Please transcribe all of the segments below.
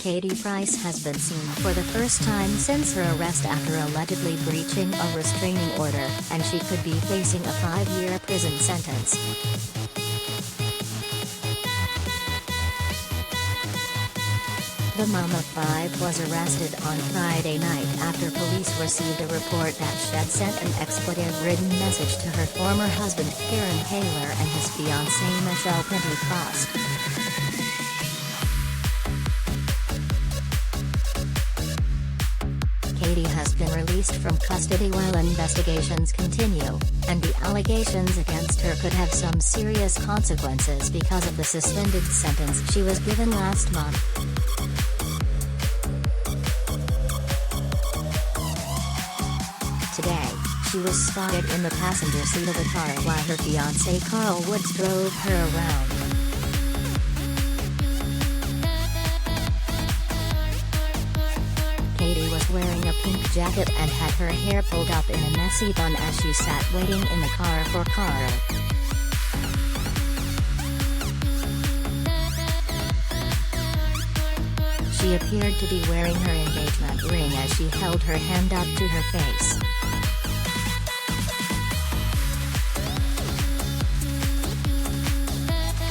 Katie Price has been seen for the first time since her arrest after allegedly breaching a restraining order, and she could be facing a 5-year prison sentence. The mom of 5 was arrested on Friday night after police received a report that she had sent an expletive-ridden message to her former husband Kieran Hayler and his fiancée Michelle Penticost. Katie has been released from custody while investigations continue, and the allegations against her could have some serious consequences because of the suspended sentence she was given last month. Today, she was spotted in the passenger seat of a car while her fiancé Carl Woods drove her around. Katie was wearing a pink jacket and had her hair pulled up in a messy bun as she sat waiting in the car for Carl. She appeared to be wearing her engagement ring as she held her hand up to her face.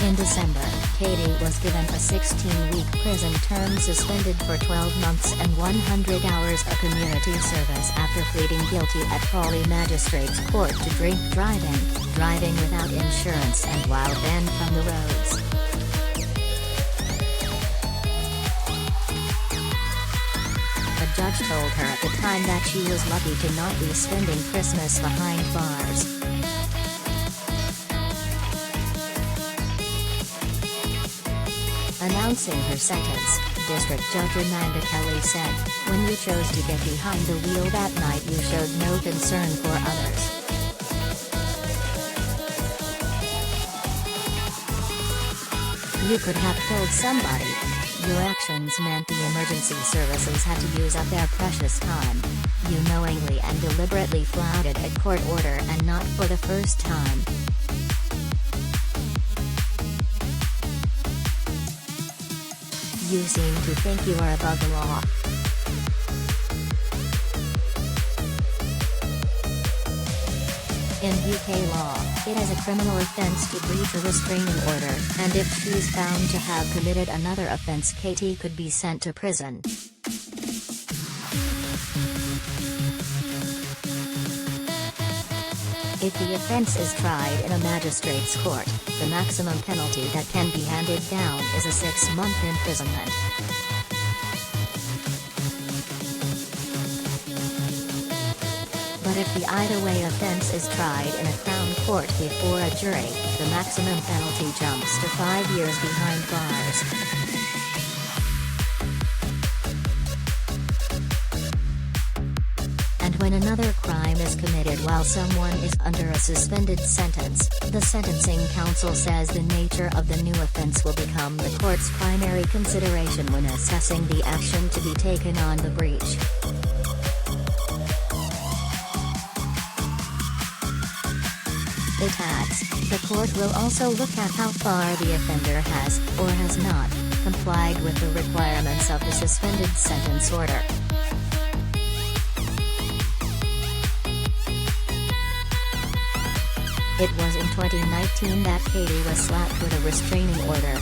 In December, Katie was given a 16-week prison term suspended for 12 months and 100 hours of community service after pleading guilty at Crawley Magistrates Court to drink driving without insurance and while banned from the roads. A judge told her at the time that she was lucky to not be spending Christmas behind bars. Announcing her sentence, District Judge Amanda Kelly said, "When you chose to get behind the wheel that night, you showed no concern for others. You could have killed somebody. Your actions meant the emergency services had to use up their precious time. You knowingly and deliberately flouted a court order and not for the first time. You seem to think you are above the law." In UK law, it is a criminal offence to breach a restraining order, and if she's found to have committed another offence, Katie could be sent to prison. If the offence is tried in a magistrate's court, the maximum penalty that can be handed down is a 6-month imprisonment. But if the either-way offence is tried in a Crown Court before a jury, the maximum penalty jumps to 5 years behind bars. When another crime is committed while someone is under a suspended sentence, the Sentencing Council says the nature of the new offense will become the court's primary consideration when assessing the action to be taken on the breach. It adds, the court will also look at how far the offender has, or has not, complied with the requirements of the suspended sentence order. It was in 2019 that Katie was slapped with a restraining order.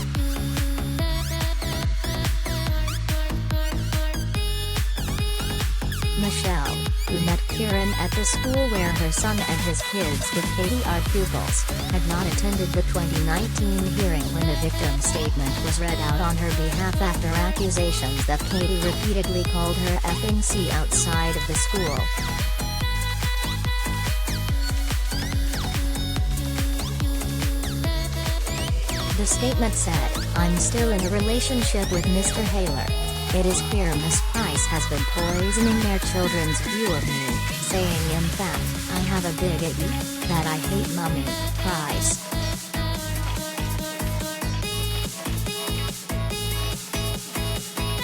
Michelle, who met Kieran at the school where her son and his kids with Katie are pupils, had not attended the 2019 hearing when the victim's statement was read out on her behalf after accusations that Katie repeatedly called her effing C outside of the school. The statement said, "I'm still in a relationship with Mr. Hayler. It is clear Miss Price has been poisoning their children's view of me, saying in fact, I have a bigot, that I hate Mummy, Price."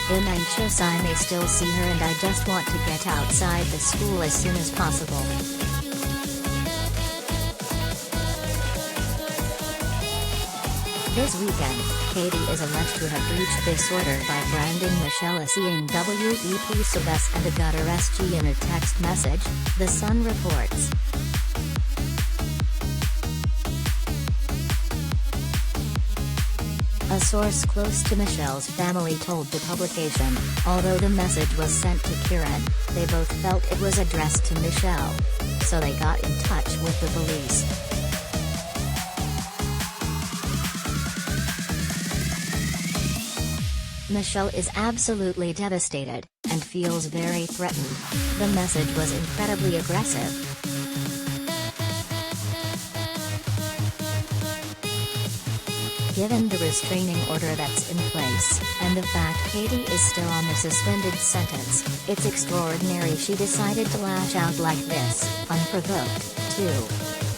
I'm anxious I may still see her and I just want to get outside the school as soon as possible. This weekend, Katie is alleged to have breached this order by branding Michelle as "WEP and a gutter SG in a text message," The Sun reports. A source close to Michelle's family told the publication, although the message was sent to Kieran, they both felt it was addressed to Michelle. So they got in touch with the police. Michelle is absolutely devastated, and feels very threatened. The message was incredibly aggressive. Given the restraining order that's in place, and the fact Katie is still on the suspended sentence, it's extraordinary she decided to lash out like this, unprovoked, too.